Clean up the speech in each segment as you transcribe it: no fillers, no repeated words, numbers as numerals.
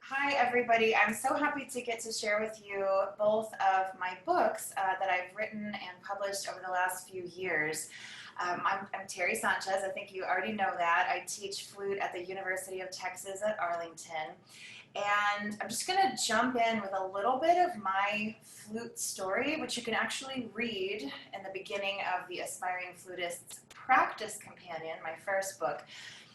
Hi, everybody. I'm so happy to get to share with you both of my books that I've written and published over the last few years. I'm Terri Sanchez. I think you already know that. I teach flute at the University of Texas at Arlington. And I'm just going to jump in with a little bit of my flute story, which you can actually read in the beginning of the Aspiring Flutist's Practice Companion, my first book.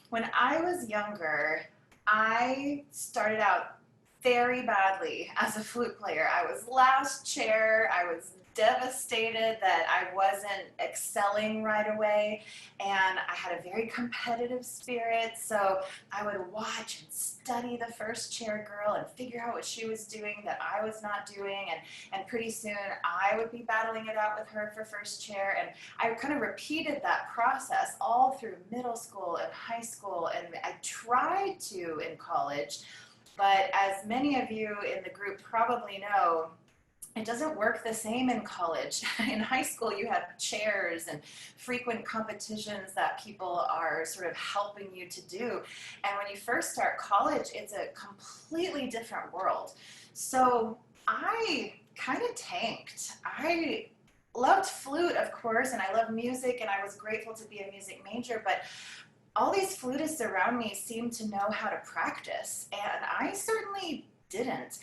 When I was younger, I started out very badly as a flute player. I was last chair. I was devastated that I wasn't excelling right away, and I had a very competitive spirit, so I would watch and study the first chair girl and figure out what she was doing that I was not doing, and pretty soon I would be battling it out with her for first chair, and I kind of repeated that process all through middle school and high school, and I tried to in college, but as many of you in the group probably know, it doesn't work the same in college. In high school, you have chairs and frequent competitions that people are sort of helping you to do. And when you first start college, it's a completely different world. So I kind of tanked. I loved flute, of course, and I love music, and I was grateful to be a music major, but all these flutists around me seemed to know how to practice, and I certainly didn't.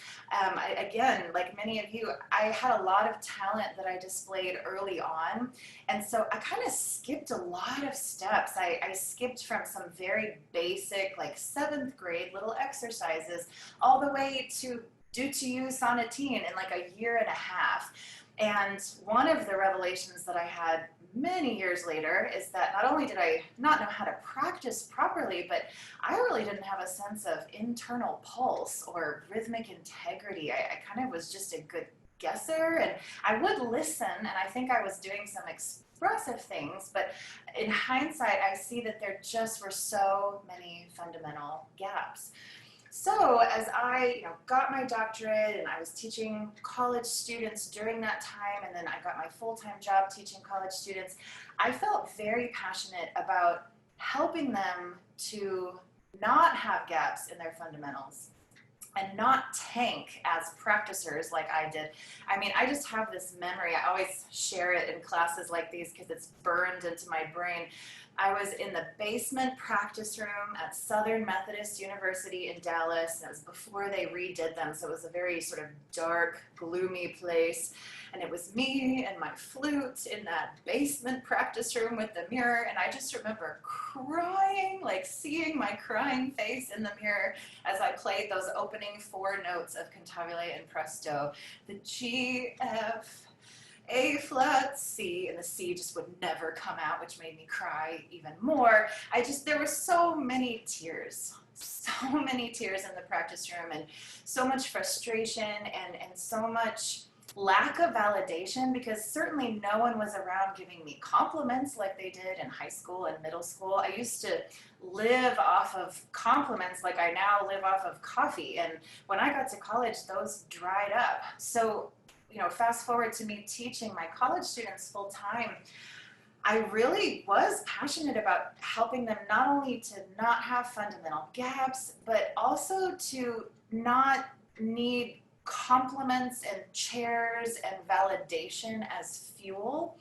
Again, like many of you, I had a lot of talent that I displayed early on, and so I kind of skipped a lot of steps. I skipped from some very basic, like 7th grade little exercises, all the way to do to you sonatine in like a year and a half. And one of the revelations that I had many years later is that not only did I not know how to practice properly, but I really didn't have a sense of internal pulse or rhythmic integrity. I kind of was just a good guesser, and I would listen, and I think I was doing some expressive things, but in hindsight, I see that there just were so many fundamental gaps. So as I got my doctorate and I was teaching college students during that time, and then I got my full-time job teaching college students, I felt very passionate about helping them to not have gaps in their fundamentals and not tank as practicers like I did. I mean, I just have this memory. I always share it in classes like these because it's burned into my brain. I was in the basement practice room at Southern Methodist University in Dallas. And it was before they redid them, so it was a very sort of dark, gloomy place. And it was me and my flute in that basement practice room with the mirror. And I just remember crying, like seeing my crying face in the mirror as I played those opening 4 notes of Cantabile and Presto. The G, F, A flat, C, and the C just would never come out, which made me cry even more. There were so many tears in the practice room, and so much frustration and so much lack of validation, because certainly no one was around giving me compliments like they did in high school and middle school. I used to live off of compliments like I now live off of coffee, and when I got to college, those dried up. So fast forward to me teaching my college students full time, I really was passionate about helping them not only to not have fundamental gaps, but also to not need compliments and chairs and validation as fuel.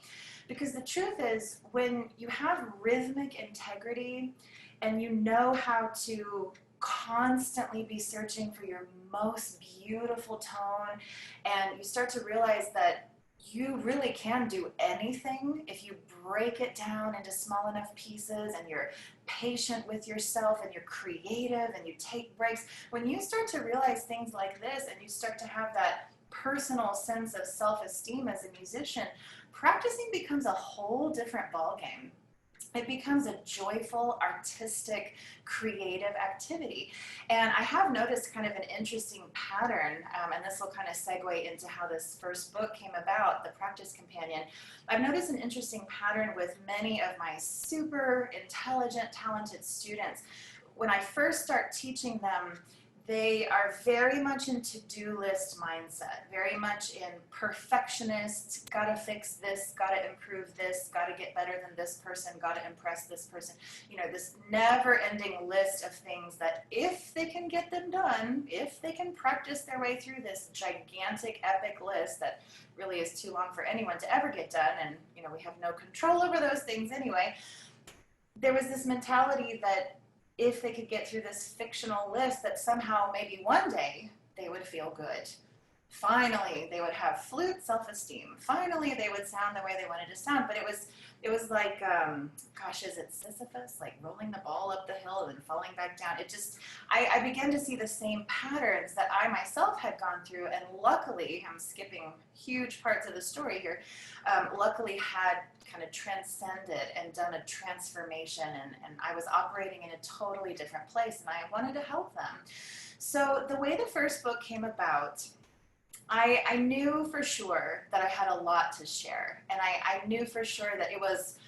Because the truth is, when you have rhythmic integrity and you know how to constantly be searching for your most beautiful tone, and you start to realize that you really can do anything if you break it down into small enough pieces, and you're patient with yourself, and you're creative, and you take breaks. When you start to realize things like this, and you start to have that personal sense of self-esteem as a musician, practicing becomes a whole different ballgame. It becomes a joyful, artistic, creative activity. And I have noticed kind of an interesting pattern, and this will kind of segue into how this first book came about, The Practice Companion. I've noticed an interesting pattern with many of my super intelligent, talented students. When I first start teaching them, they are very much in to-do list mindset, very much in perfectionist, gotta fix this, gotta improve this, gotta get better than this person, gotta impress this person. You know, this never-ending list of things that if they can get them done, if they can practice their way through this gigantic, epic list that really is too long for anyone to ever get done, and you know, we have no control over those things anyway, there was this mentality that if they could get through this fictional list, that somehow maybe one day they would feel good. Finally, they would have flute self-esteem. Finally, they would sound the way they wanted to sound. But it was like, gosh, is it Sisyphus? Like rolling the ball up the hill and then falling back down. It just, I began to see the same patterns that I myself had gone through. And luckily, I'm skipping huge parts of the story here, luckily had kind of transcended and done a transformation, and I was operating in a totally different place, and I wanted to help them. So the way the first book came about, I knew for sure that I had a lot to share, and I knew for sure that it was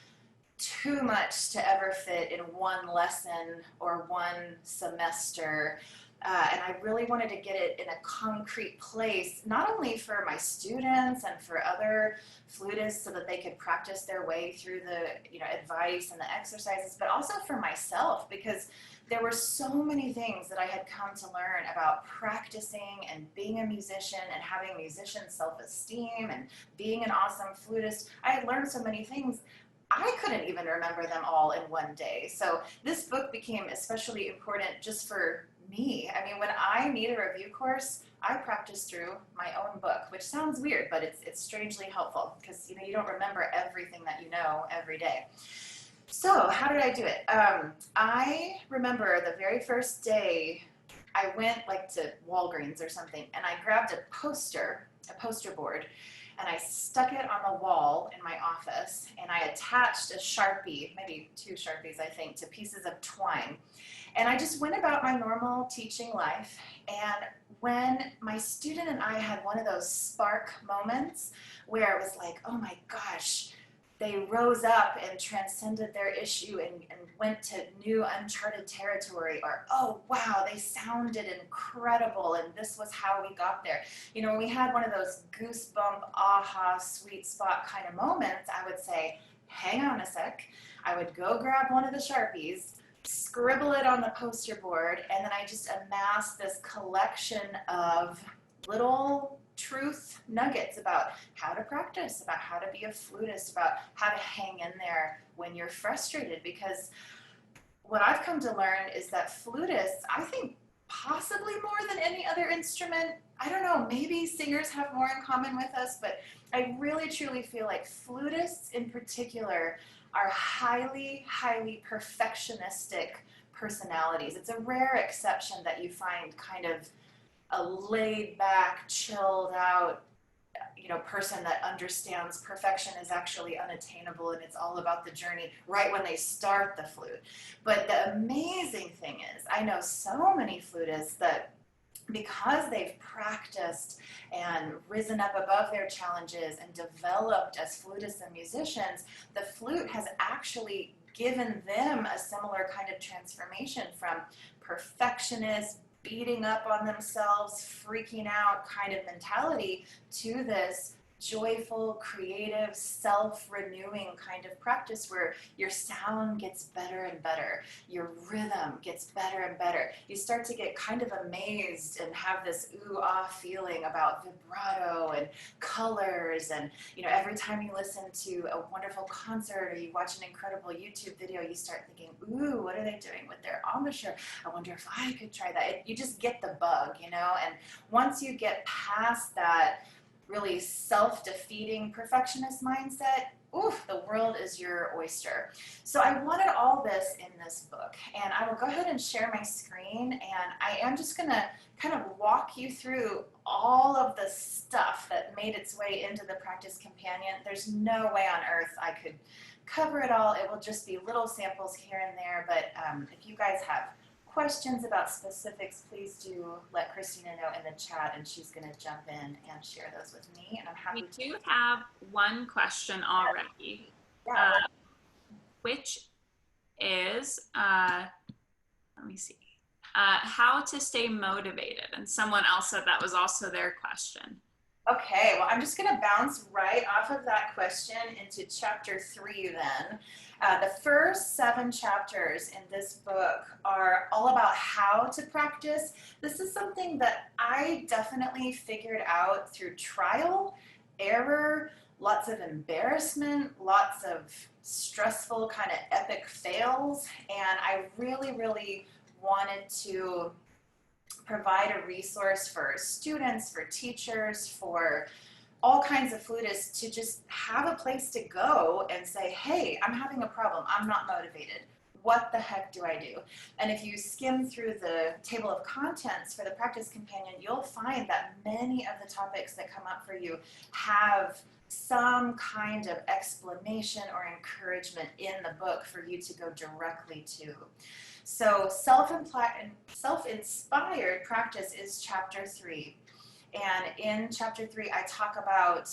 too much to ever fit in one lesson or one semester. And I really wanted to get it in a concrete place, not only for my students and for other flutists so that they could practice their way through the, you know, advice and the exercises, but also for myself, because there were so many things that I had come to learn about practicing and being a musician and having musician self-esteem and being an awesome flutist. I had learned so many things. I couldn't even remember them all in one day. So this book became especially important just for me. I mean, when I need a review course, I practice through my own book, which sounds weird, but it's strangely helpful because, you know, you don't remember everything that you know every day. So how did I do it? I remember the very first day I went like to Walgreens or something, and I grabbed a poster board, and I stuck it on the wall in my office, and I attached a Sharpie, maybe 2 Sharpies, I think, to pieces of twine. And I just went about my normal teaching life, and when my student and I had one of those spark moments where it was like, oh my gosh, they rose up and transcended their issue and went to new uncharted territory, or, oh wow, they sounded incredible and this was how we got there. You know, when we had one of those goosebump, aha, sweet spot kind of moments, I would say, hang on a sec. I would go grab one of the Sharpies, scribble it on the poster board, and then I just amassed this collection of little truth nuggets about how to practice, about how to be a flutist, about how to hang in there when you're frustrated. Because what I've come to learn is that flutists, I think possibly more than any other instrument, I don't know, maybe singers have more in common with us, but I really truly feel like flutists in particular are highly, highly perfectionistic personalities. It's a rare exception that you find kind of a laid back, chilled out, you know, person that understands perfection is actually unattainable and it's all about the journey right when they start the flute. But the amazing thing is, I know so many flutists that because they've practiced and risen up above their challenges and developed as flutists and musicians, the flute has actually given them a similar kind of transformation from perfectionist, beating up on themselves, freaking out kind of mentality to this joyful, creative, self-renewing kind of practice where your sound gets better and better, your rhythm gets better and better. You start to get kind of amazed and have this ooh-ah feeling about vibrato and colors, and you know, every time you listen to a wonderful concert or you watch an incredible YouTube video, you start thinking, ooh, what are they doing with their embouchure? I wonder if I could try that. You just get the bug, you know, and once you get past that really self-defeating perfectionist mindset, oof, the world is your oyster. So I wanted all this in this book, and I will go ahead and share my screen, and I am just going to kind of walk you through all of the stuff that made its way into the Practice Companion. There's no way on earth I could cover it all. It will just be little samples here and there, but if you guys have questions about specifics, please do let Christina know in the chat, and she's going to jump in and share those with me. And I'm happy we do have one question already, which is, let me see. how to stay motivated. And someone else said that was also their question. Okay, well, I'm just going to bounce right off of that question into chapter 3 then. The first 7 chapters in this book are all about how to practice. This is something that I definitely figured out through trial, error, lots of embarrassment, lots of stressful kind of epic fails, and I really wanted to provide a resource for students, for teachers, for all kinds of flutists to just have a place to go and say, hey, I'm having a problem. I'm not motivated. What the heck do I do? And if you skim through the table of contents for the practice companion, you'll find that many of the topics that come up for you have some kind of explanation or encouragement in the book for you to go directly to. So self-inspired practice is chapter 3. And in chapter 3, I talk about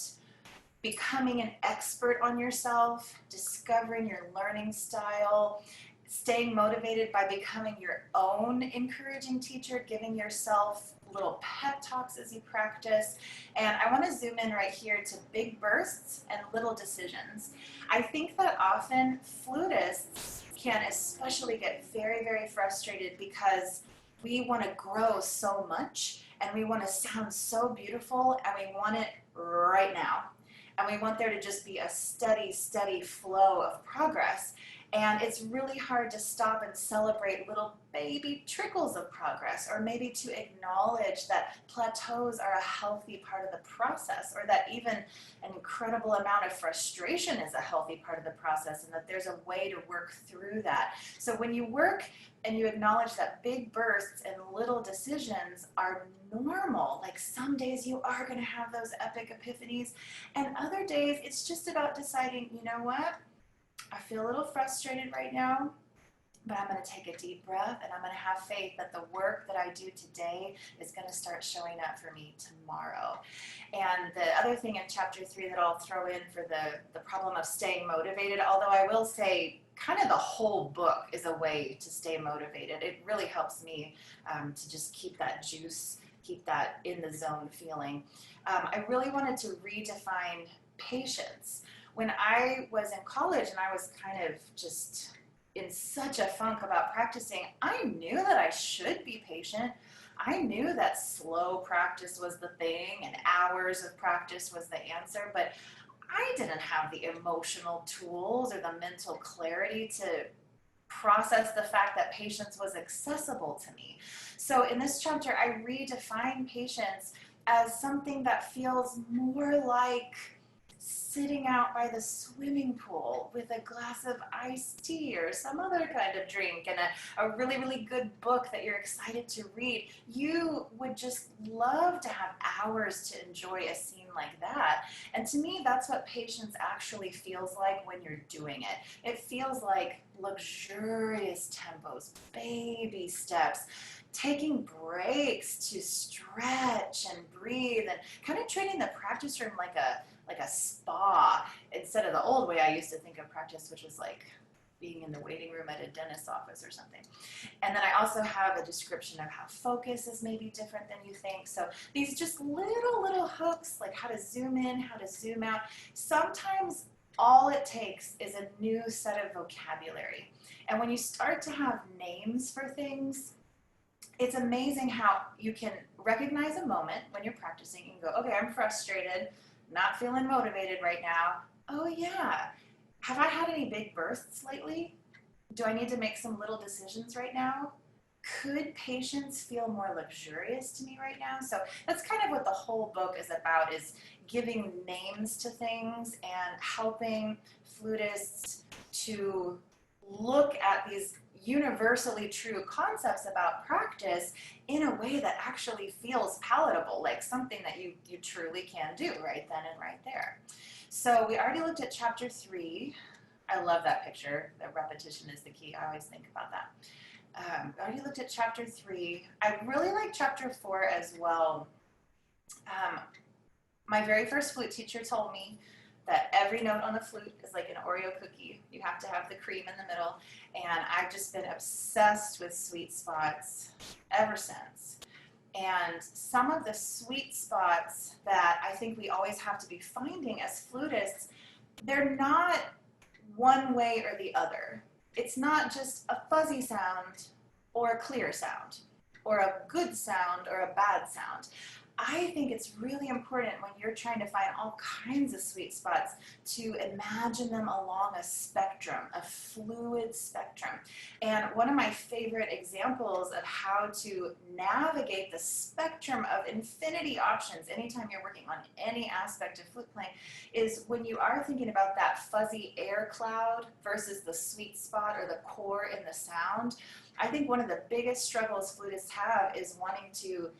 becoming an expert on yourself, discovering your learning style, staying motivated by becoming your own encouraging teacher, giving yourself little pep talks as you practice. And I want to zoom in right here to big bursts and little decisions. I think that often flutists can especially get very frustrated because we want to grow so much and we want to sound so beautiful and we want it right now. And we want there to just be a steady flow of progress. And it's really hard to stop and celebrate little baby trickles of progress, or maybe to acknowledge that plateaus are a healthy part of the process, or that even an incredible amount of frustration is a healthy part of the process, and that there's a way to work through that. So when you work and you acknowledge that big bursts and little decisions are normal, like some days you are going to have those epic epiphanies, and other days it's just about deciding, you know what? I feel a little frustrated right now, but I'm going to take a deep breath and I'm going to have faith that the work that I do today is going to start showing up for me tomorrow. And the other thing in chapter 3 that I'll throw in for the problem of staying motivated, although I will say kind of the whole book is a way to stay motivated. It really helps me to just keep that juice, keep that in the zone feeling. I really wanted to redefine patience. When I was in college and I was kind of just in such a funk about practicing, I knew that I should be patient. I knew that slow practice was the thing and hours of practice was the answer, but I didn't have the emotional tools or the mental clarity to process the fact that patience was accessible to me. So in this chapter, I redefine patience as something that feels more like sitting out by the swimming pool with a glass of iced tea or some other kind of drink and a really good book that you're excited to read. You would just love to have hours to enjoy a scene like that. And to me, that's what patience actually feels like when you're doing it. It feels like luxurious tempos, baby steps, taking breaks to stretch and breathe, and kind of treating the practice room like a spa instead of the old way I used to think of practice, which was like being in the waiting room at a dentist's office or something. And then I also have a description of how focus is maybe different than you think. So these just little hooks, like how to zoom in, how to zoom out. Sometimes all it takes is a new set of vocabulary. And when you start to have names for things, it's amazing how you can recognize a moment when you're practicing and go, okay, I'm frustrated, not feeling motivated right now. Oh yeah, have I had any big bursts lately? Do I need to make some little decisions right now? Could patience feel more luxurious to me right now? So that's kind of what the whole book is about, is giving names to things and helping flutists to look at these universally true concepts about practice in a way that actually feels palatable, like something that you truly can do right then and right there. So we already looked at chapter 3. I love that picture. That repetition is the key. I always think about that. I already looked at chapter 3. I really like chapter 4 as well. My very first flute teacher told me that every note on the flute is like an Oreo cookie. You have to have the cream in the middle. And I've just been obsessed with sweet spots ever since. And some of the sweet spots that I think we always have to be finding as flutists, they're not one way or the other. It's not just a fuzzy sound or a clear sound, or a good sound or a bad sound. I think it's really important when you're trying to find all kinds of sweet spots to imagine them along a spectrum, a fluid spectrum. And one of my favorite examples of how to navigate the spectrum of infinity options anytime you're working on any aspect of flute playing is when you are thinking about that fuzzy air cloud versus the sweet spot or the core in the sound. I think one of the biggest struggles flutists have is wanting to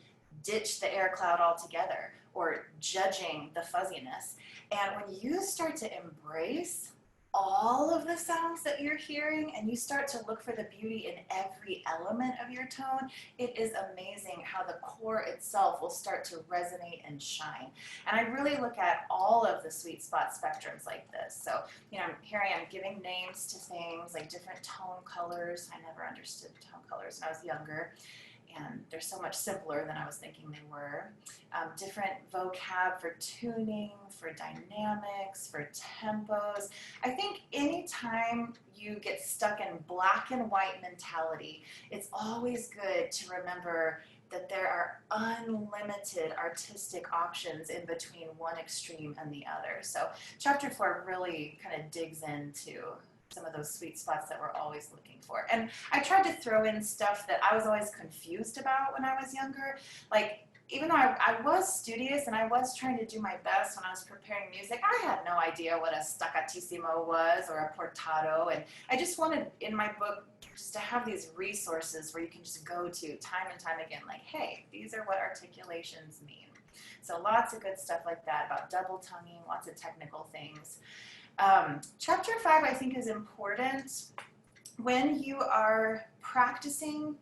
ditch the air cloud altogether or judging the fuzziness. And when you start to embrace all of the sounds that you're hearing and you start to look for the beauty in every element of your tone, it is amazing how the core itself will start to resonate and shine. And I really look at all of the sweet spot spectrums like this. So, here I am giving names to things like different tone colors. I never understood tone colors when I was younger. And they're so much simpler than I was thinking they were. Different vocab for tuning, for dynamics, for tempos. I think anytime you get stuck in black and white mentality, it's always good to remember that there are unlimited artistic options in between one extreme and the other. So chapter 4 really kind of digs into some of those sweet spots that we're always looking for. And I tried to throw in stuff that I was always confused about when I was younger. Like, even though I was studious and I was trying to do my best when I was preparing music, I had no idea what a staccatissimo was or a portato. And I just wanted, in my book, just to have these resources where you can just go to time and time again, like, hey, these are what articulations mean. So lots of good stuff like that about double tonguing, lots of technical things. Chapter 5, I think, is important when you are practicing,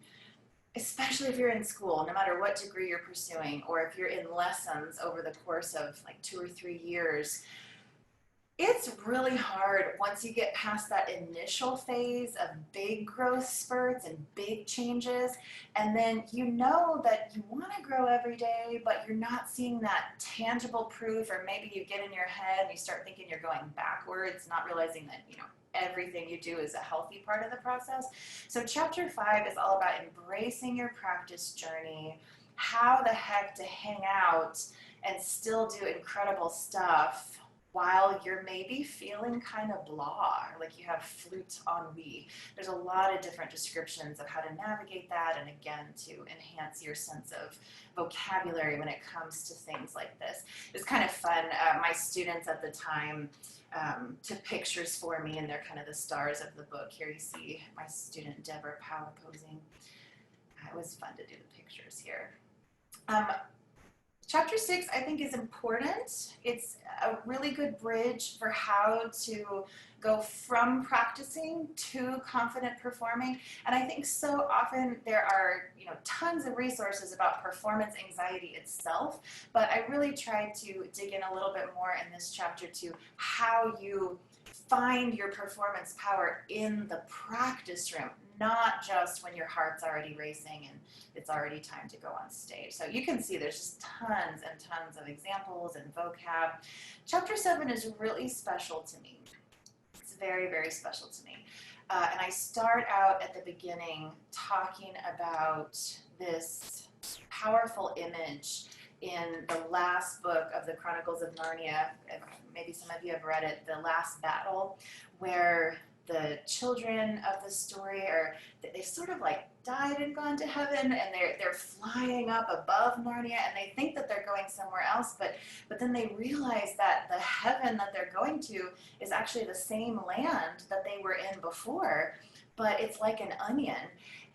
especially if you're in school, no matter what degree you're pursuing, or if you're in lessons over the course of like 2 or 3 years. It's really hard once you get past that initial phase of big growth spurts and big changes, and then you know that you want to grow every day, but you're not seeing that tangible proof, or maybe you get in your head and you start thinking you're going backwards, not realizing that, everything you do is a healthy part of the process. So chapter 5 is all about embracing your practice journey, how the heck to hang out and still do incredible stuff while you're maybe feeling kind of blah, or like you have flute ennui. There's a lot of different descriptions of how to navigate that, and again, to enhance your sense of vocabulary when it comes to things like this. It was kind of fun. My students at the time took pictures for me, and they're kind of the stars of the book. Here you see my student Deborah Powell posing. It was fun to do the pictures here. Chapter 6, I think, is important. It's a really good bridge for how to go from practicing to confident performing. And I think so often there are, tons of resources about performance anxiety itself, but I really tried to dig in a little bit more in this chapter to how you find your performance power in the practice room, not just when your heart's already racing and it's already time to go on stage. So you can see there's just tons and tons of examples and vocab. Chapter 7 is really special to me. It's very, very special to me. And I start out at the beginning talking about this powerful image in the last book of the Chronicles of Narnia. Maybe some of you have read it, The Last Battle, where the children of the story they've sort of like died and gone to heaven, and they're flying up above Narnia, and they think that they're going somewhere else, but then they realize that the heaven that they're going to is actually the same land that they were in before, but it's like an onion.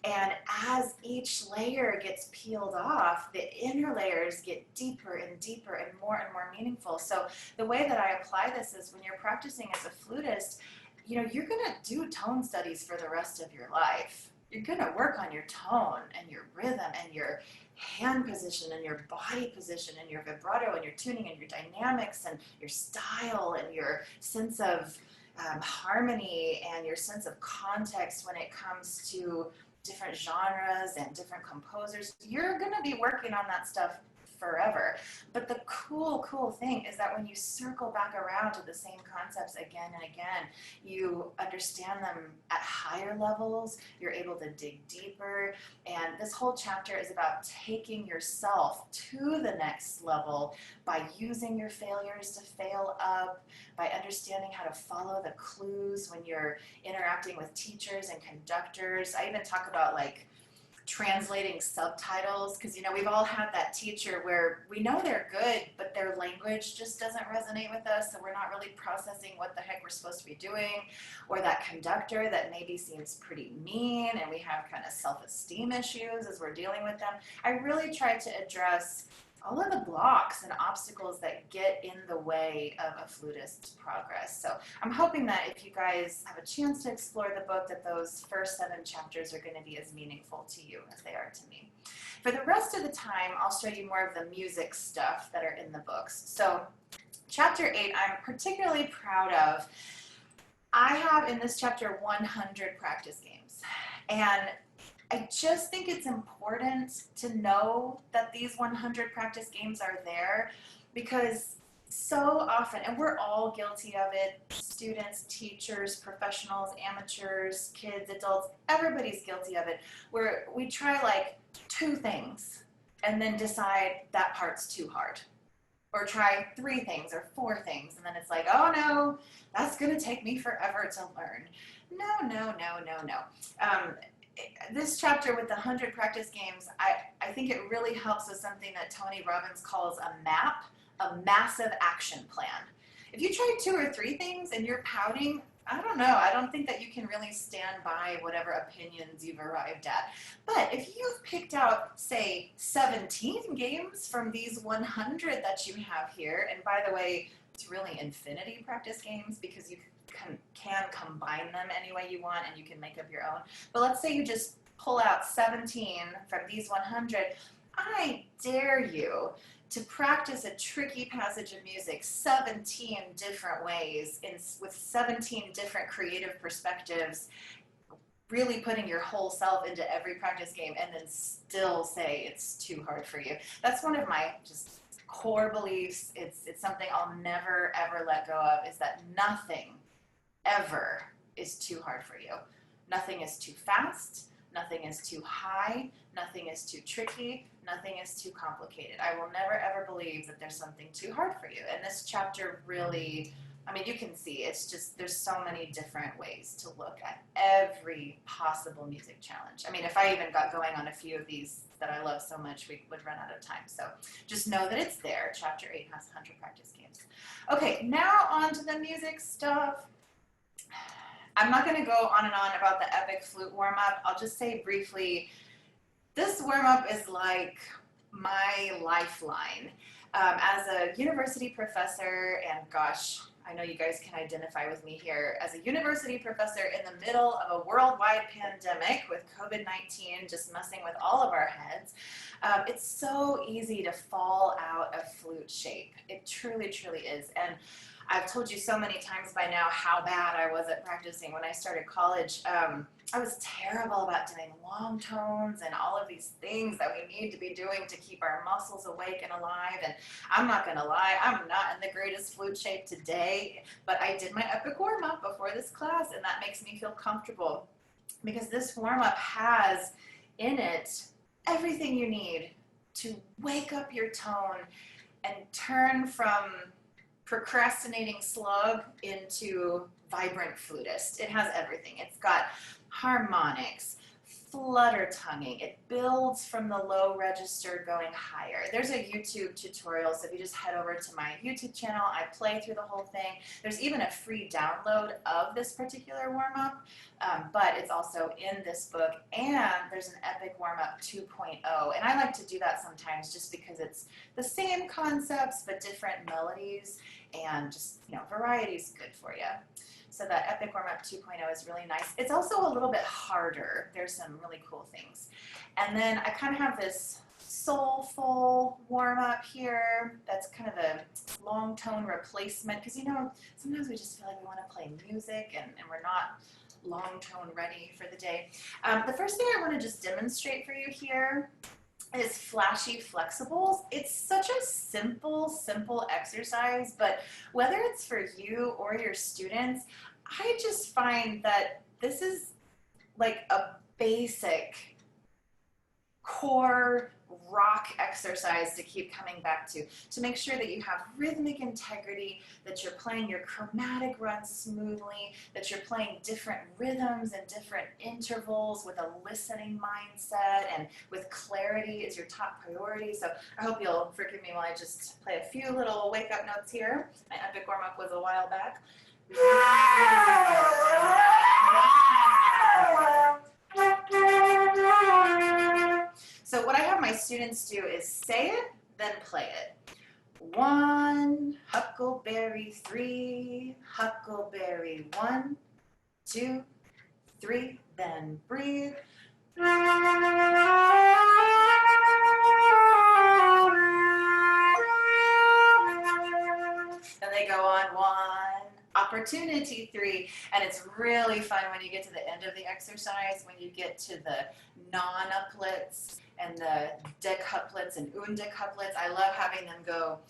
And as each layer gets peeled off, the inner layers get deeper and deeper and more meaningful. So the way that I apply this is when you're practicing as a flutist, you're going to do tone studies for the rest of your life. You're going to work on your tone and your rhythm and your hand position and your body position and your vibrato and your tuning and your dynamics and your style and your sense of harmony and your sense of context when it comes to different genres and different composers, you're going to be working on that stuff forever. But the cool thing is that when you circle back around to the same concepts again and again, you understand them at higher levels, you're able to dig deeper, and this whole chapter is about taking yourself to the next level by using your failures to fail up, by understanding how to follow the clues when you're interacting with teachers and conductors. I even talk about like translating subtitles, because we've all had that teacher where we know they're good but their language just doesn't resonate with us, so we're not really processing what the heck we're supposed to be doing, or that conductor that maybe seems pretty mean and we have kind of self-esteem issues as we're dealing with them. I really try to address all of the blocks and obstacles that get in the way of a flutist's progress. So I'm hoping that if you guys have a chance to explore the book, that those first 7 chapters are going to be as meaningful to you as they are to me. For the rest of the time, I'll show you more of the music stuff that are in the books. So chapter 8, I'm particularly proud of. I have in this chapter 100 practice games. And I just think it's important to know that these 100 practice games are there, because so often, and we're all guilty of it, students, teachers, professionals, amateurs, kids, adults, everybody's guilty of it, where we try like 2 things and then decide that part's too hard. Or try 3 things or 4 things, and then it's like, oh no, that's gonna take me forever to learn. No. This chapter with the 100 practice games, I think it really helps with something that Tony Robbins calls a MAP, a massive action plan. If you try 2 or 3 things and you're pouting, I don't know, I don't think that you can really stand by whatever opinions you've arrived at. But if you've picked out, say, 17 games from these 100 that you have here, and by the way, it's really infinity practice games because you can combine them any way you want and you can make up your own. But let's say you just pull out 17 from these 100. I dare you to practice a tricky passage of music 17 different ways with 17 different creative perspectives, really putting your whole self into every practice game, and then still say it's too hard for you. That's one of my just core beliefs. It's something I'll never ever let go of, is that nothing ever is too hard for you. Nothing is too fast, nothing is too high, nothing is too tricky, nothing is too complicated. I will never ever believe that there's something too hard for you. And this chapter really, I mean, you can see, it's just, there's so many different ways to look at every possible music challenge. I mean, if I even got going on a few of these that I love so much, we would run out of time. So just know that it's there. Chapter 8 has 100 practice games. Okay, now on to the music stuff. I'm not going to go on and on about the epic flute warm-up. I'll just say briefly, this warm-up is like my lifeline. As a university professor, and gosh, I know you guys can identify with me here, as a university professor in the middle of a worldwide pandemic with COVID-19 just messing with all of our heads, it's so easy to fall out of flute shape. It truly, truly is. And I've told you so many times by now how bad I was at practicing when I started college. I was terrible about doing long tones and all of these things that we need to be doing to keep our muscles awake and alive. And I'm not going to lie, I'm not in the greatest flute shape today, but I did my epic warm-up before this class, and that makes me feel comfortable, because this warm-up has in it everything you need to wake up your tone and turn from procrastinating slug into vibrant flutist. It has everything. It's got harmonics, flutter tonguing. It builds from the low register going higher. There's a YouTube tutorial, so if you just head over to my YouTube channel, I play through the whole thing. There's even a free download of this particular warm-up, but it's also in this book, and there's an epic warm-up 2.0, and I like to do that sometimes just because it's the same concepts but different melodies, and just, variety is good for you. So that epic warm-up 2.0 is really nice. It's also a little bit harder. There's some really cool things. And then I kind of have this soulful warm-up here. That's kind of a long tone replacement, because sometimes we just feel like we want to play music and we're not long tone ready for the day. The first thing I want to just demonstrate for you here is flashy flexibles. It's such a simple exercise, but whether it's for you or your students, I just find that this is like a basic core rock exercise to keep coming back to make sure that you have rhythmic integrity, that you're playing your chromatic runs smoothly, that you're playing different rhythms and different intervals with a listening mindset and with clarity is your top priority. So I hope you'll forgive me while I just play a few little wake up notes here. My epic warm up was a while back. So what I have my students do is say it, then play it. 1, huckleberry 3, huckleberry 1, 2, 3, then breathe. Then they go on 1, opportunity 3, and it's really fun when you get to the end of the exercise, when you get to the non-uplets and the decuplets and undecuplets. I love having them go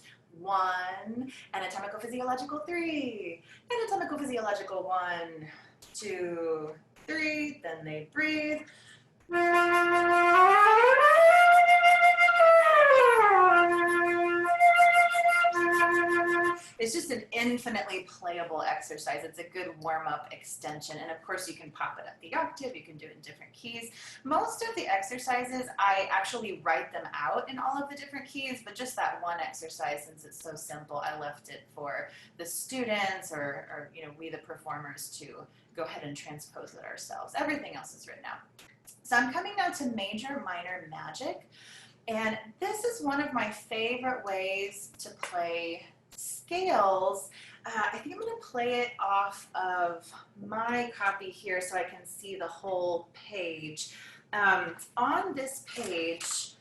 1, anatomical physiological 3, anatomical physiological 1, 2, 3, then they breathe. It's just an infinitely playable exercise. It's a good warm-up extension. And of course, you can pop it up the octave. You can do it in different keys. Most of the exercises, I actually write them out in all of the different keys, but just that one exercise, since it's so simple, I left it for the students or we the performers to go ahead and transpose it ourselves. Everything else is written out. So I'm coming now to major minor magic. And this is one of my favorite ways to play scales. I think I'm going to play it off of my copy here so I can see the whole page. On this page,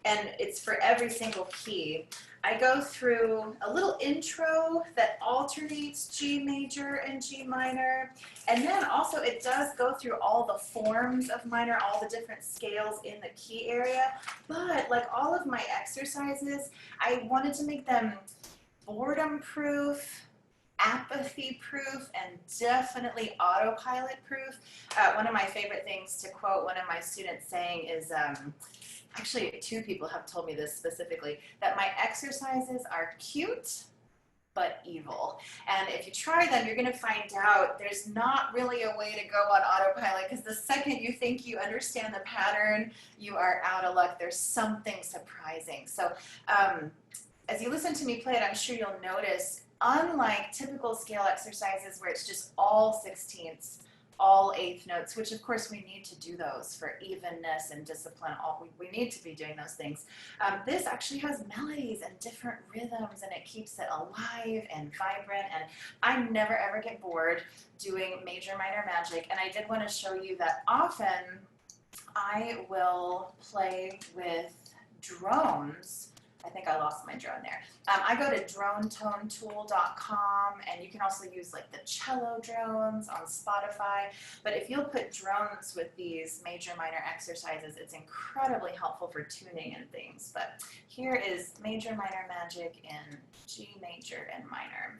and it's for every single key, I go through a little intro that alternates G major and G minor, and then also it does go through all the forms of minor, all the different scales in the key area, but like all of my exercises, I wanted to make them boredom proof, apathy proof, and definitely autopilot proof. One of my favorite things to quote one of my students saying is, actually 2 people have told me this specifically, that my exercises are cute but evil. And if you try them, you're going to find out there's not really a way to go on autopilot, because the second you think you understand the pattern, you are out of luck. There's something surprising. So as you listen to me play it, I'm sure you'll notice, unlike typical scale exercises where it's just all 16ths, all 8th notes, which of course we need to do those for evenness and discipline. We need to be doing those things. This actually has melodies and different rhythms, and it keeps it alive and vibrant, and I never ever get bored doing major minor magic. And I did want to show you that often I will play with drones. I think I lost my drone there. I go to dronetonetool.com, and you can also use like the cello drones on Spotify. But if you'll put drones with these major minor exercises, it's incredibly helpful for tuning and things. But here is major minor magic in G major and minor.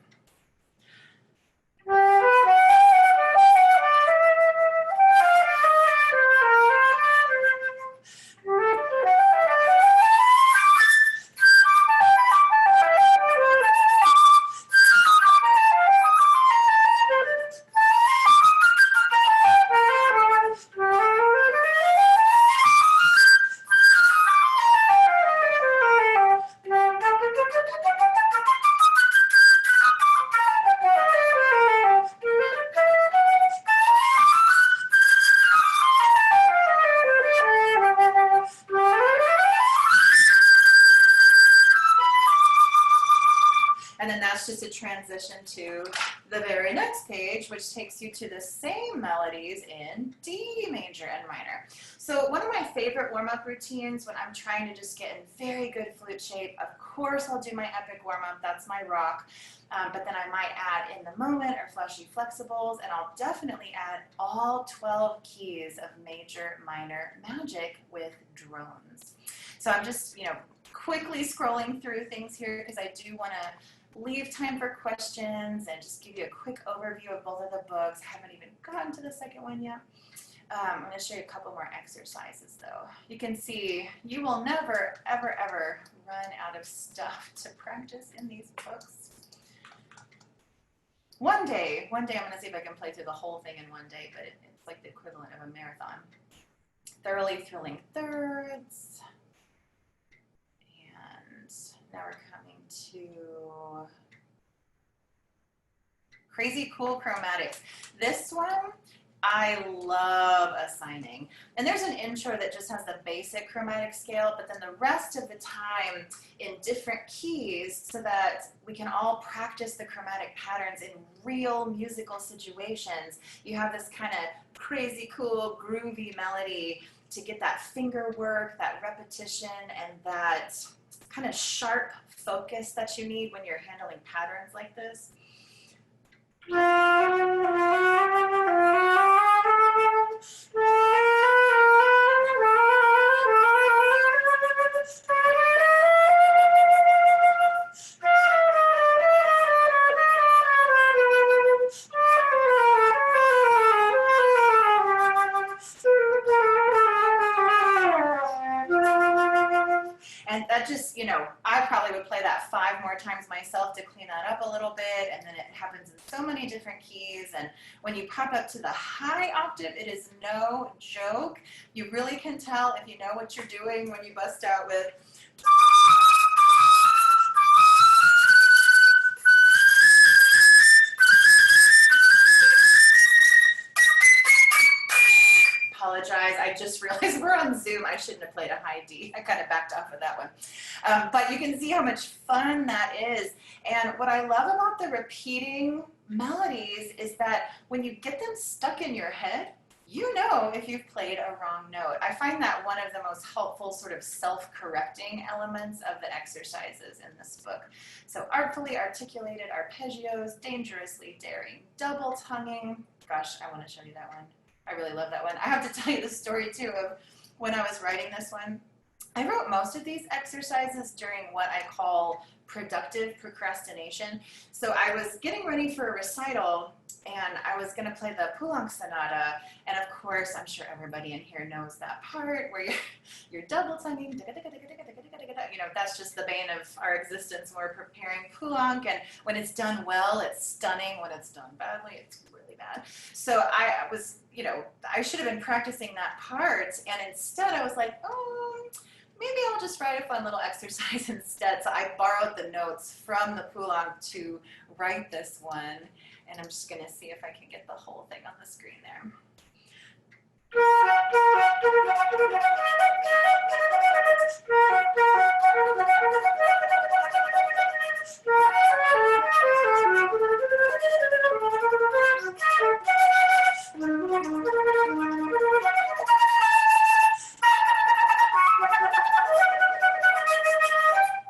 that's just a transition to the very next page, which takes you to the same melodies in D major and minor. So one of my favorite warm-up routines when I'm trying to just get in very good flute shape, of course I'll do my epic warm-up, that's my rock, but then I might add In the Moment or Fleshy Flexibles, and I'll definitely add all 12 keys of major, minor magic with drones. So I'm just, quickly scrolling through things here because I do want to leave time for questions and just give you a quick overview of both of the books. I haven't even gotten to the second one yet. I'm going to show you a couple more exercises though. You can see you will never, ever, ever run out of stuff to practice in these books. One day I'm going to see if I can play through the whole thing in one day, but it's like the equivalent of a marathon. Thoroughly Thrilling Thirds. And now we're coming to Crazy Cool Chromatics. This one I love assigning. And there's an intro that just has the basic chromatic scale, but then the rest of the time in different keys so that we can all practice the chromatic patterns in real musical situations. You have this kind of crazy cool groovy melody to get that finger work, that repetition, and that kind of sharp focus that you need when you're handling patterns like this. And that just, I probably would play that 5 more times myself to clean that up a little bit, and then it happens in so many different keys, and when you pop up to the high octave, it is no joke. You really can tell if you know what you're doing when you bust out with apologize. I just realized we're on Zoom. I shouldn't have played a high D. I kind of backed off of that one. But you can see how much fun that is. And what I love about the repeating melodies is that when you get them stuck in your head, you know if you've played a wrong note. I find that one of the most helpful sort of self-correcting elements of the exercises in this book. So artfully articulated arpeggios, dangerously daring double tonguing. Gosh, I want to show you that one. I really love that one. I have to tell you the story too of when I was writing this one. I wrote most of these exercises during what I call productive procrastination. So I was getting ready for a recital and I was going to play the Poulenc Sonata, and of course I'm sure everybody in here knows that part where you're double tonguing, that's just the bane of our existence when we're preparing Poulenc, and when it's done well it's stunning, when it's done badly it's really bad. So I was, I should have been practicing that part, and instead I was like, oh, maybe I'll just write a fun little exercise instead. So I borrowed the notes from the Poulenc to write this one, and I'm just going to see if I can get the whole thing on the screen there.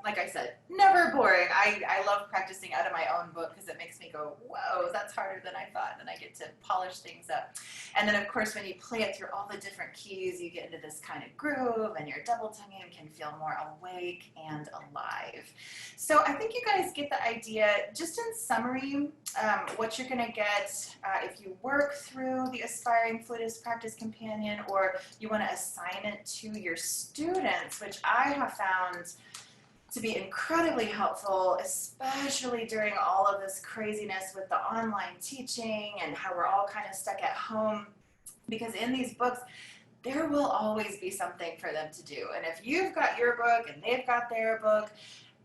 Like I said, never boring. I love practicing out of my own book because it makes me go, whoa, that's harder than I thought. And I get to polish things up. And then, of course, when you play it through all the different keys, you get into this kind of groove, and your double tonguing can feel more awake and alive. So I think you guys get the idea. Just in summary, what you're going to get if you work through the Aspiring Flutist Practice Companion, or you want to assign it to your students, which I have found to be incredibly helpful, especially during all of this craziness with the online teaching and how we're all kind of stuck at home, because in these books, there will always be something for them to do. And if you've got your book and they've got their book,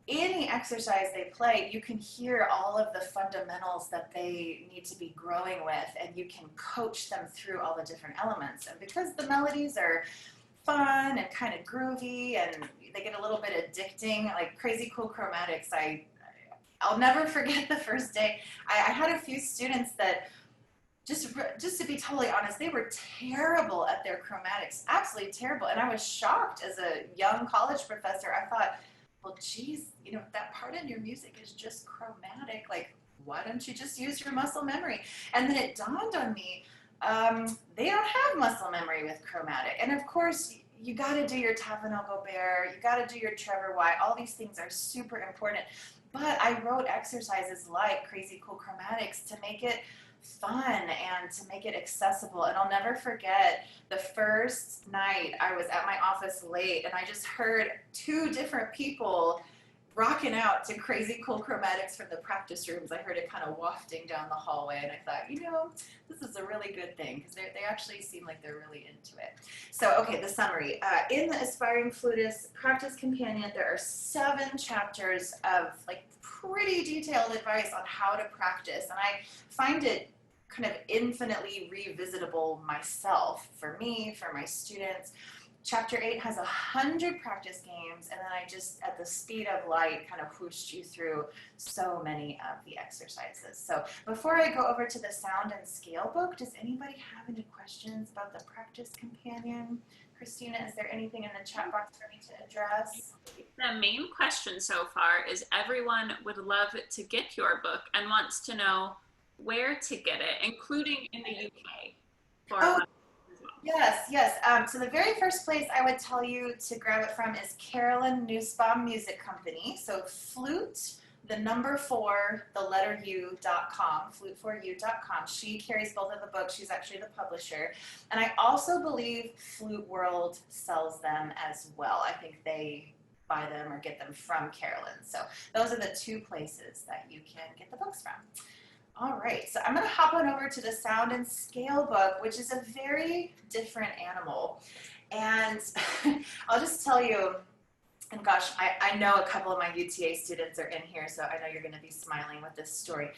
any exercise they play, you can hear all of the fundamentals that they need to be growing with, and you can coach them through all the different elements. And because the melodies are fun and kind of groovy, and they get a little bit addicting, like Crazy Cool Chromatics, I'll never forget the first day. I had a few students that just to be totally honest, they were terrible at their chromatics, absolutely terrible. And I was shocked as a young college professor. I thought, well, geez, you know, that part in your music is just chromatic. Like, why don't you just use your muscle memory? And then it dawned on me, they don't have muscle memory with chromatic. And of course, you got to do your Tavanel Gobert, you got to do your Trevor White. All these things are super important. But I wrote exercises like Crazy Cool Chromatics to make it fun and to make it accessible. And I'll never forget the first night I was at my office late and I just heard two different people rocking out to Crazy Cool Chromatics from the practice rooms. I heard it kind of wafting down the hallway and I thought, you know, this is a really good thing because they actually seem like they're really into it. So, okay, the summary. In the Aspiring Flutist Practice Companion, there are 7 chapters of like pretty detailed advice on how to practice, and I find it kind of infinitely revisitable myself, for me, for my students. Chapter 8 has 100 practice games, and then I just, at the speed of light, kind of whooshed you through so many of the exercises. So before I go over to the sound and scale book, does anybody have any questions about the practice companion? Christina, is there anything in the chat box for me to address? The main question so far is everyone would love to get your book and wants to know where to get it, including in the UK. Oh, yes, yes. So the very first place I would tell you to grab it from is Carolyn Nussbaum Music Company. So flute, the number 4, the letter U.com, flute4u.com. She carries both of the books. She's actually the publisher. And I also believe Flute World sells them as well. I think they buy them or get them from Carolyn. So those are the 2 places that you can get the books from. All right, so I'm going to hop on over to the sound and scale book, which is a very different animal. And I'll just tell you, and gosh, I know a couple of my UTA students are in here, so I know you're going to be smiling with this story.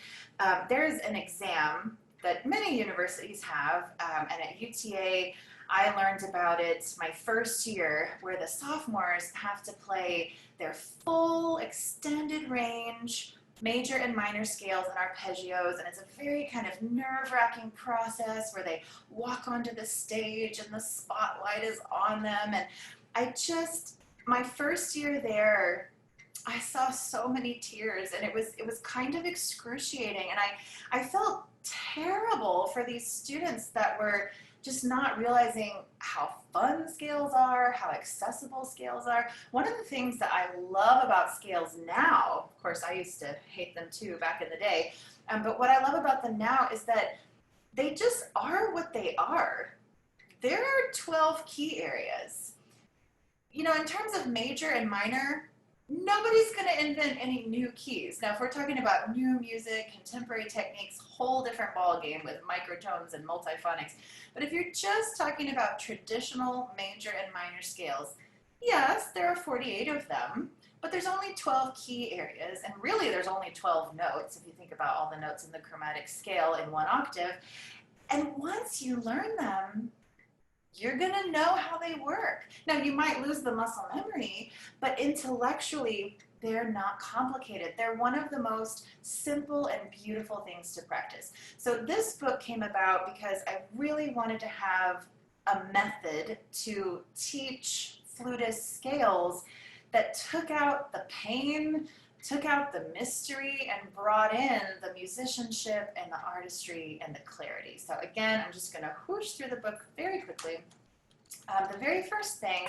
There's an exam that many universities have, and at UTA, I learned about it my first year, where the sophomores have to play their full extended range major and minor scales and arpeggios, and it's a very kind of nerve-wracking process where they walk onto the stage and the spotlight is on them. And my first year there, I saw so many tears, and it was kind of excruciating, and I felt terrible for these students that were just not realizing how fun scales are, how accessible scales are. One of the things that I love about scales now, of course I used to hate them too back in the day, but what I love about them now is that they just are what they are. There are 12 key areas. You know, in terms of major and minor, nobody's going to invent any new keys. Now, if we're talking about new music, contemporary techniques, whole different ball game with microtones and multiphonics. But if you're just talking about traditional major and minor scales, yes, there are 48 of them, but there's only 12 key areas, and really there's only 12 notes if you think about all the notes in the chromatic scale in one octave. And once you learn them, you're going to know how they work. Now, you might lose the muscle memory, but intellectually, they're not complicated. They're one of the most simple and beautiful things to practice. So this book came about because I really wanted to have a method to teach flutist scales that took out the pain, took out the mystery, and brought in the musicianship and the artistry and the clarity. So again, I'm just going to whoosh through the book very quickly. The very first thing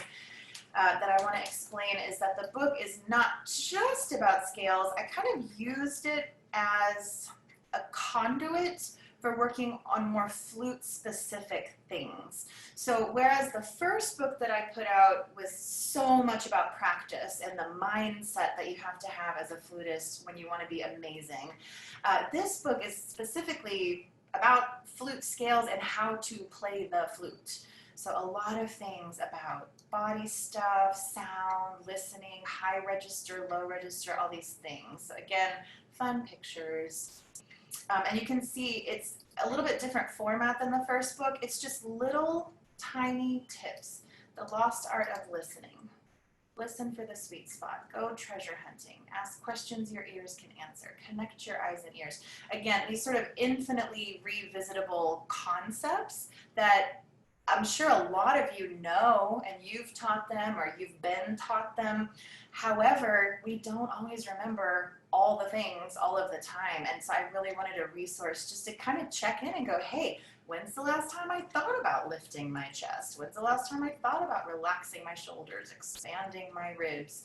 that I want to explain is that the book is not just about scales. I kind of used it as a conduit for working on more flute-specific things. So whereas the first book that I put out was so much about practice and the mindset that you have to have as a flutist when you want to be amazing, this book is specifically about flute scales and how to play the flute. So a lot of things about body stuff, sound, listening, high register, low register, all these things. So again, fun pictures. And you can see it's a little bit different format than the first book. It's just little tiny tips. The lost art of listening. Listen for the sweet spot. Go treasure hunting. Ask questions your ears can answer. Connect your eyes and ears. Again, these sort of infinitely revisitable concepts that I'm sure a lot of you know and you've taught them or you've been taught them. However, we don't always remember all the things all of the time. And so I really wanted a resource just to kind of check in and go, hey, when's the last time I thought about lifting my chest? When's the last time I thought about relaxing my shoulders, expanding my ribs,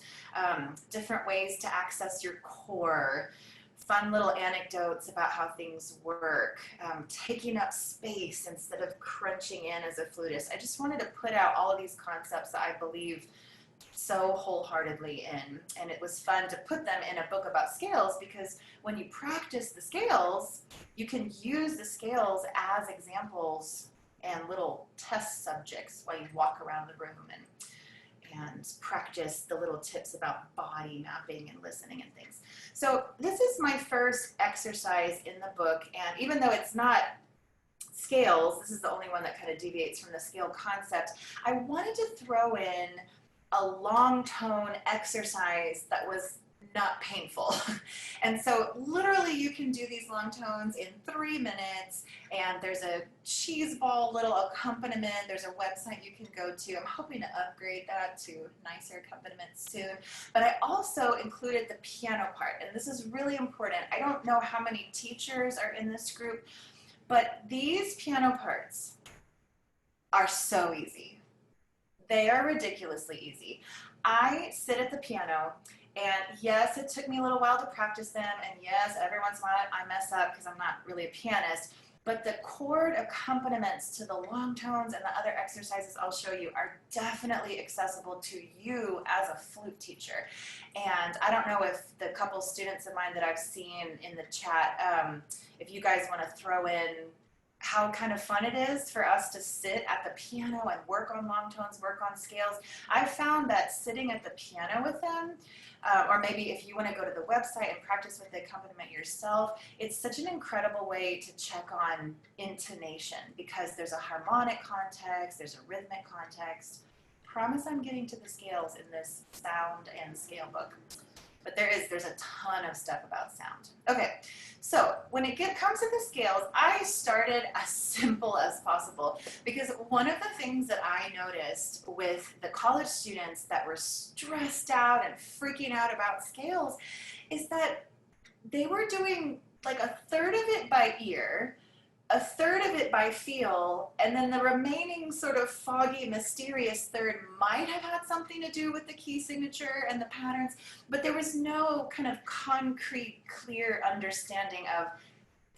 different ways to access your core, fun little anecdotes about how things work, taking up space instead of crunching in as a flutist. I just wanted to put out all of these concepts that I believe so wholeheartedly in, and it was fun to put them in a book about scales because when you practice the scales, you can use the scales as examples and little test subjects while you walk around the room and practice the little tips about body mapping and listening and things. So this is my first exercise in the book, and even though it's not scales, this is the only one that kind of deviates from the scale concept, I wanted to throw in a long tone exercise that was not painful. And so literally you can do these long tones in 3 minutes, and there's a cheese ball little accompaniment. There's a website you can go to. I'm hoping to upgrade that to nicer accompaniments soon. But I also included the piano part, and this is really important. I don't know how many teachers are in this group, but these piano parts are so easy. They are ridiculously easy. I sit at the piano, and yes, it took me a little while to practice them, and yes, every once in a while I mess up because I'm not really a pianist, but the chord accompaniments to the long tones and the other exercises I'll show you are definitely accessible to you as a flute teacher. And I don't know if the couple students of mine that I've seen in the chat, if you guys want to throw in how kind of fun it is for us to sit at the piano and work on long tones, work on scales. I found that sitting at the piano with them, or maybe if you want to go to the website and practice with the accompaniment yourself, it's such an incredible way to check on intonation because there's a harmonic context, there's a rhythmic context. Promise I'm getting to the scales in this sound and scale book. But there's a ton of stuff about sound. Okay, so when it comes to the scales, I started as simple as possible because one of the things that I noticed with the college students that were stressed out and freaking out about scales is that they were doing like a third of it by ear, a third of it by feel, and then the remaining sort of foggy, mysterious third might have had something to do with the key signature and the patterns, but there was no kind of concrete, clear understanding of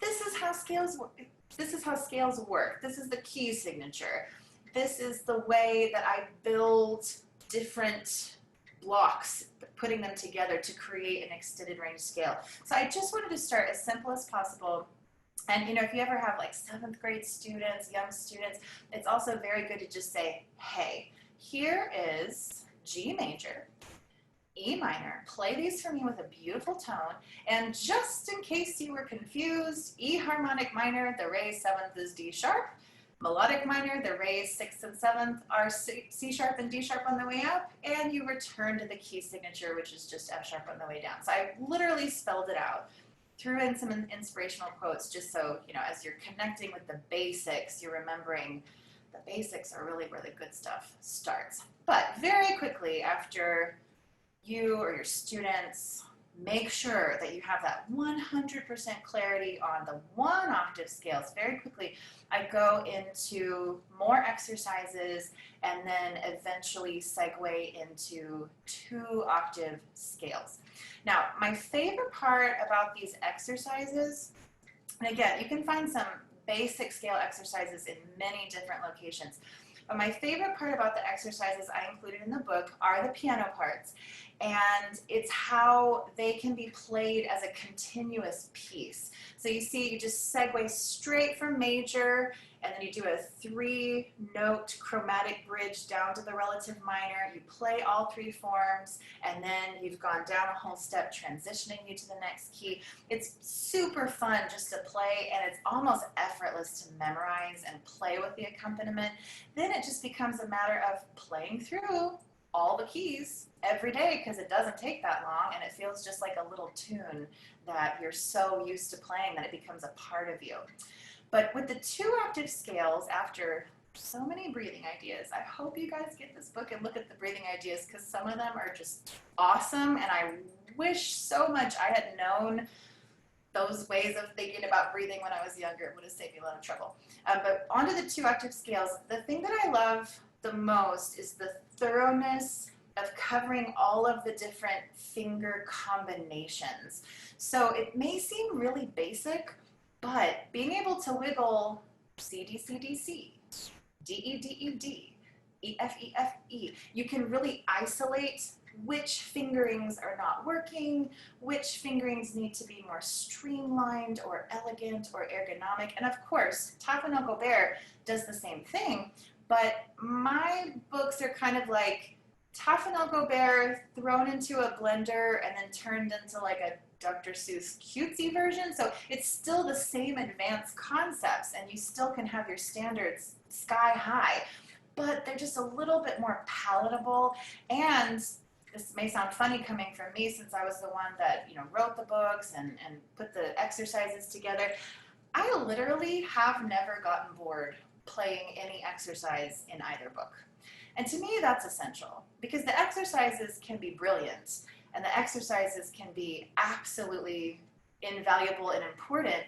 this is how scales work. This is how scales work. This is the key signature. This is the way that I build different blocks, putting them together to create an extended range scale. So I just wanted to start as simple as possible. And, you know, if you ever have like 7th grade students, young students, it's also very good to just say, hey, here is G major, E minor. Play these for me with a beautiful tone. And just in case you were confused, E harmonic minor, the raised 7th is D sharp. Melodic minor, the raised 6th and 7th are C sharp and D sharp on the way up. And you return to the key signature, which is just F sharp on the way down. So I literally spelled it out. Threw in some inspirational quotes just so, you know, as you're connecting with the basics, you're remembering the basics are really, really good stuff starts. But very quickly after you or your students make sure that you have that 100% clarity on the 1 octave scales, very quickly I go into more exercises and then eventually segue into 2 octave scales. Now, my favorite part about these exercises, and again, you can find some basic scale exercises in many different locations, but my favorite part about the exercises I included in the book are the piano parts, and it's how they can be played as a continuous piece. So you see, you just segue straight from major, and then you do a 3-note chromatic bridge down to the relative minor. You play all 3 forms, and then you've gone down a whole step, transitioning you to the next key. It's super fun just to play, and it's almost effortless to memorize and play with the accompaniment. Then it just becomes a matter of playing through all the keys every day because it doesn't take that long and it feels just like a little tune that you're so used to playing that it becomes a part of you. But with the 2 octave scales, after so many breathing ideas, I hope you guys get this book and look at the breathing ideas because some of them are just awesome, and I wish so much I had known those ways of thinking about breathing when I was younger. It would have saved me a lot of trouble. But onto the 2 octave scales, the thing that I love the most is the thoroughness of covering all of the different finger combinations. So it may seem really basic, but being able to wiggle C, D, C, D, C, D, E, D, E, D, E, F, E, F, E, you can really isolate which fingerings are not working, which fingerings need to be more streamlined or elegant or ergonomic. And of course, Taffenel Gobert does the same thing, but my books are kind of like Taffenel Gobert thrown into a blender and then turned into like a Dr. Seuss cutesy version. So it's still the same advanced concepts and you still can have your standards sky high, but they're just a little bit more palatable. And this may sound funny coming from me since I was the one that, wrote the books and put the exercises together. I literally have never gotten bored playing any exercise in either book. And to me, that's essential because the exercises can be brilliant and the exercises can be absolutely invaluable and important.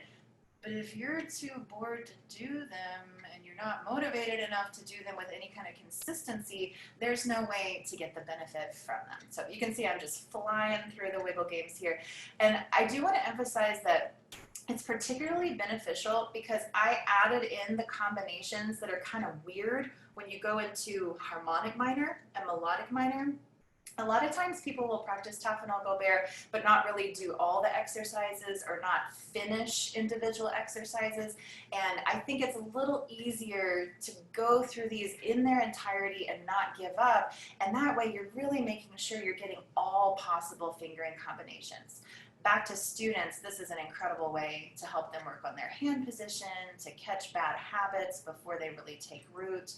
But if you're too bored to do them and you're not motivated enough to do them with any kind of consistency, there's no way to get the benefit from them. So you can see I'm just flying through the wiggle games here. And I do want to emphasize that it's particularly beneficial because I added in the combinations that are kind of weird when you go into harmonic minor and melodic minor. A lot of times people will practice Taffenel Gobert but not really do all the exercises or not finish individual exercises, and I think it's a little easier to go through these in their entirety and not give up, and that way you're really making sure you're getting all possible fingering combinations. Back to students, this is an incredible way to help them work on their hand position, to catch bad habits before they really take root.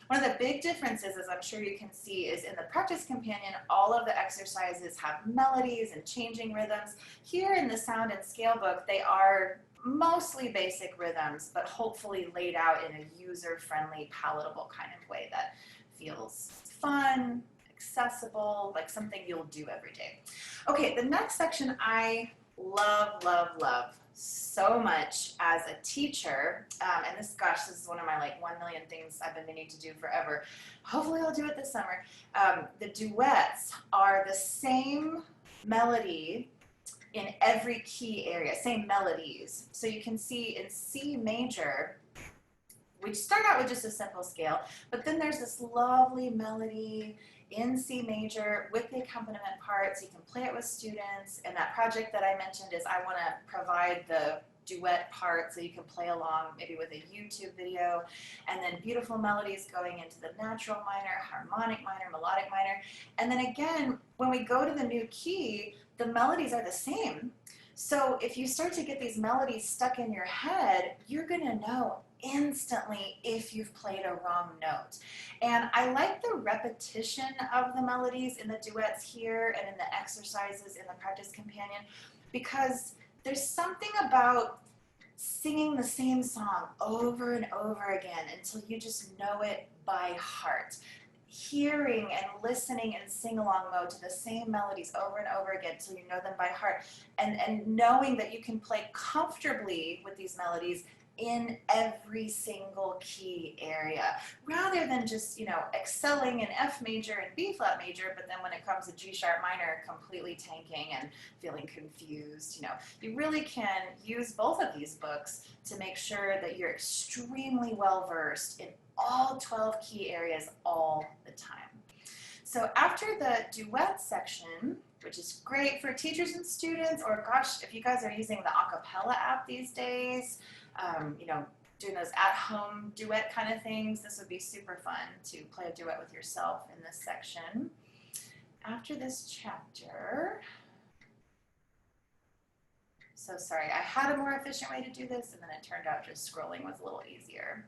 One of the big differences, as I'm sure you can see, is in the practice companion, all of the exercises have melodies and changing rhythms. Here in the sound and scale book, they are mostly basic rhythms, but hopefully laid out in a user-friendly, palatable kind of way that feels fun, accessible, like something you'll do every day. Okay, the next section I love, love, love so much as a teacher, and this is one of my 1 million things I've been meaning to do forever. Hopefully I'll do it this summer. The duets are the same melody in every key area, same melodies. So you can see in C major, we start out with just a simple scale, but then there's this lovely melody in C major with the accompaniment parts. You can play it with students, and that project that I mentioned is I want to provide the duet part so you can play along maybe with a YouTube video, and then beautiful melodies going into the natural minor, harmonic minor, melodic minor, and then again when we go to the new key, the melodies are the same. So if you start to get these melodies stuck in your head, you're going to know instantly if you've played a wrong note. And I like the repetition of the melodies in the duets here and in the exercises in the practice companion, because there's something about singing the same song over and over again until you just know it by heart. Hearing and listening in sing-along mode to the same melodies over and over again until you know them by heart, and knowing that you can play comfortably with these melodies in every single key area, rather than just, excelling in F major and B flat major, but then when it comes to G sharp minor, completely tanking and feeling confused. You really can use both of these books to make sure that you're extremely well versed in all 12 key areas all the time. So after the duet section, which is great for teachers and students, or gosh, if you guys are using the acapella app these days, doing those at-home duet kind of things, this would be super fun to play a duet with yourself in this section. After this chapter, so sorry, I had a more efficient way to do this, and then it turned out just scrolling was a little easier.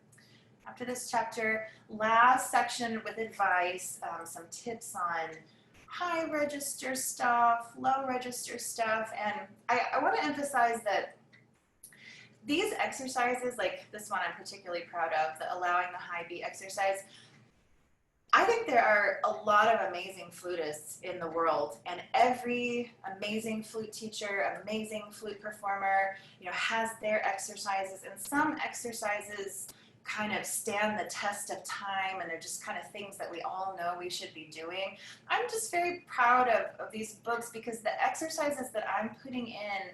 After this chapter, last section with advice, some tips on high register stuff, low register stuff, and I want to emphasize that these exercises, like this one I'm particularly proud of, the allowing the high beat exercise, I think there are a lot of amazing flutists in the world, and every amazing flute teacher, amazing flute performer, has their exercises, and some exercises kind of stand the test of time, and they're just kind of things that we all know we should be doing. I'm just very proud of these books because the exercises that I'm putting in,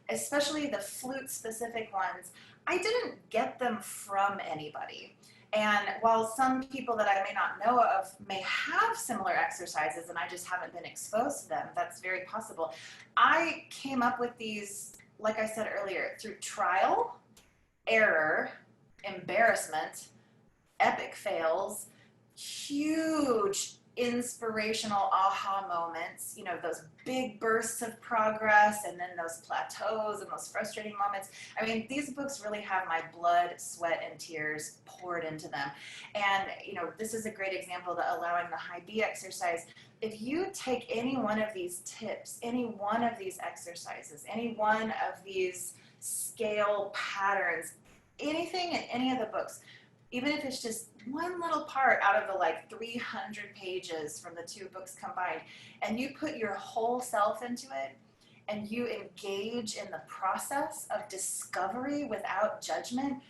especially the flute specific ones, I didn't get them from anybody. And while some people that I may not know of may have similar exercises and I just haven't been exposed to them, that's very possible. I came up with these, like I said earlier, through trial, error, embarrassment, epic fails, huge inspirational aha moments, those big bursts of progress, and then those plateaus and those frustrating moments. I mean, these books really have my blood, sweat, and tears poured into them. And, this is a great example, the allowing the high B exercise. If you take any one of these tips, any one of these exercises, any one of these scale patterns, anything in any of the books, even if it's just one little part out of the 300 pages from the two books combined, and you put your whole self into it, and you engage in the process of discovery without judgment,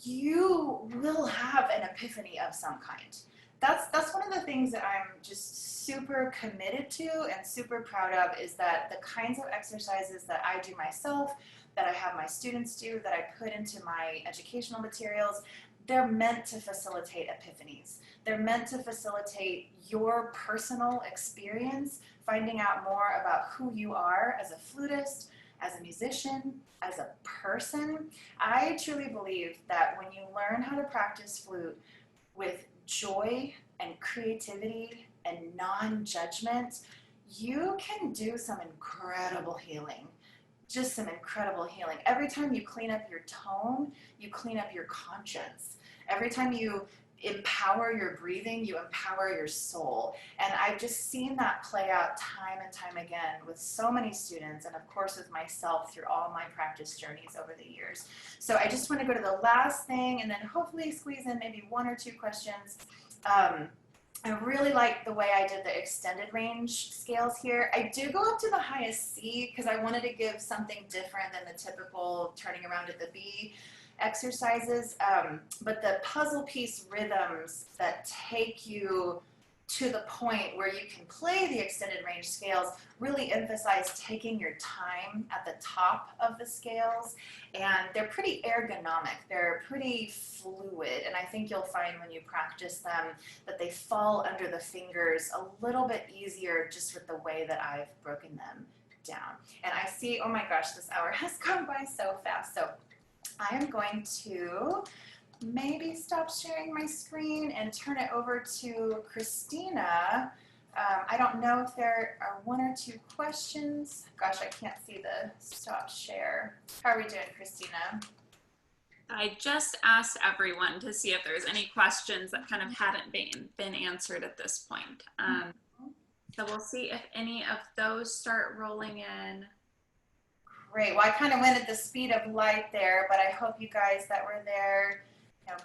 you will have an epiphany of some kind. That's one of the things that I'm just super committed to and super proud of, is that the kinds of exercises that I do myself, that I have my students do, that I put into my educational materials, they're meant to facilitate epiphanies. They're meant to facilitate your personal experience, finding out more about who you are as a flutist, as a musician, as a person. I truly believe that when you learn how to practice flute with joy and creativity and non-judgment, you can do some incredible healing. Just some incredible healing. Every time you clean up your tone, you clean up your conscience. Every time you empower your breathing, you empower your soul. And I've just seen that play out time and time again with so many students, and of course with myself through all my practice journeys over the years. So I just want to go to the last thing and then hopefully squeeze in maybe one or two questions. I really like the way I did the extended range scales here. I do go up to the highest C because I wanted to give something different than the typical turning around at the B exercises. But the puzzle piece rhythms that take you to the point where you can play the extended range scales really emphasize taking your time at the top of the scales, and they're pretty ergonomic, they're pretty fluid, and I think you'll find when you practice them that they fall under the fingers a little bit easier just with the way that I've broken them down. And I see, oh my gosh, this hour has gone by so fast, so I am going to maybe stop sharing my screen and turn it over to Christina. I don't know if there are one or two questions. Gosh, I can't see the stop share. How are we doing, Christina? I just asked everyone to see if there's any questions that kind of hadn't been answered at this point. So we'll see if any of those start rolling in. Great. Well, I kind of went at the speed of light there, but I hope you guys that were there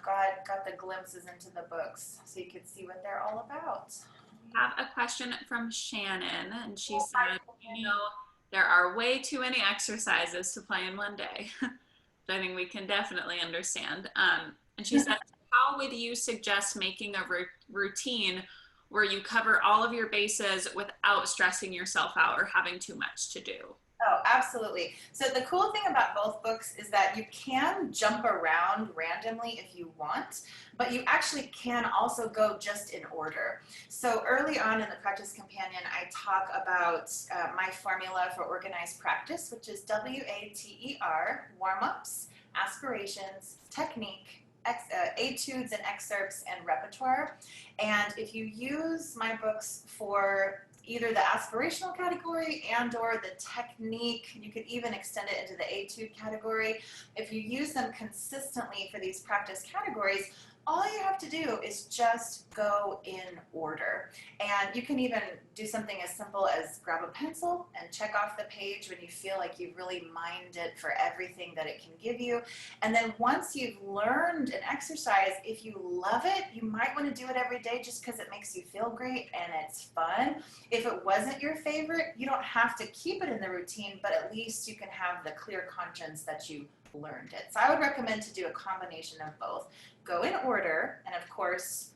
got the glimpses into the books so you could see what they're all about. We have a question from Shannon, and she said, there are way too many exercises to play in one day, which I think we can definitely understand. And she said, how would you suggest making a routine where you cover all of your bases without stressing yourself out or having too much to do? Oh, absolutely. So the cool thing about both books is that you can jump around randomly if you want, but you actually can also go just in order. So early on in the practice companion, I talk about my formula for organized practice, which is WATER, warm-ups, aspirations, technique, etudes and excerpts, and repertoire. And if you use my books for either the aspirational category and or the technique. You could even extend it into the etude category. If you use them consistently for these practice categories, all you have to do is just go in order. And you can even do something as simple as grab a pencil and check off the page when you feel like you've really mined it for everything that it can give you. And then once you've learned an exercise, if you love it, you might want to do it every day just because it makes you feel great and it's fun. If it wasn't your favorite, you don't have to keep it in the routine, but at least you can have the clear conscience that you learned it. So I would recommend to do a combination of both. Go in order, and of course,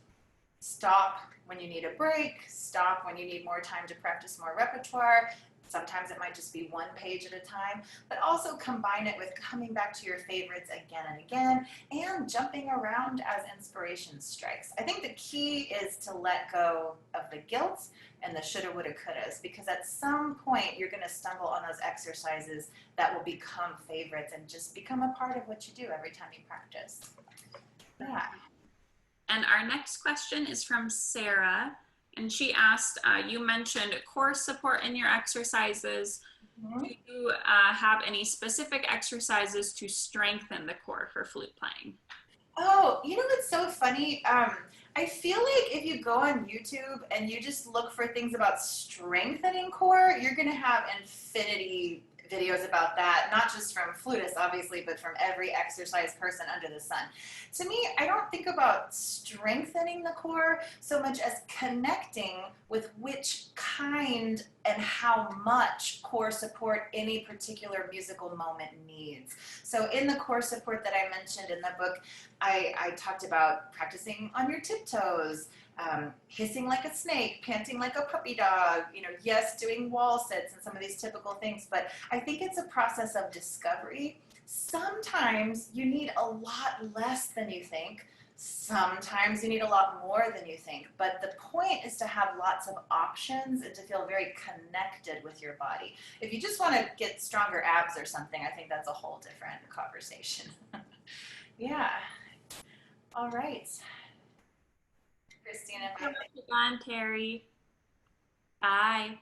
stop when you need a break, stop when you need more time to practice more repertoire. Sometimes it might just be one page at a time, but also combine it with coming back to your favorites again and again and jumping around as inspiration strikes. I think the key is to let go of the guilt and the shoulda, woulda, couldas, because at some point you're going to stumble on those exercises that will become favorites and just become a part of what you do every time you practice. Yeah. And our next question is from Sarah, and she asked, you mentioned core support in your exercises. Mm-hmm. Do you have any specific exercises to strengthen the core for flute playing? Oh, you know what's so funny? I feel like if you go on YouTube and you just look for things about strengthening core, you're going to have infinity videos about that, not just from flutists, obviously, but from every exercise person under the sun. To me, I don't think about strengthening the core so much as connecting with which kind and how much core support any particular musical moment needs. So in the core support that I mentioned in the book, I talked about practicing on your tiptoes, hissing like a snake, panting like a puppy dog, yes, doing wall sits and some of these typical things, but I think it's a process of discovery. Sometimes you need a lot less than you think. Sometimes you need a lot more than you think, but the point is to have lots of options and to feel very connected with your body. If you just want to get stronger abs or something, I think that's a whole different conversation. Yeah. All right. Christina, Thank you, Terri. Bye.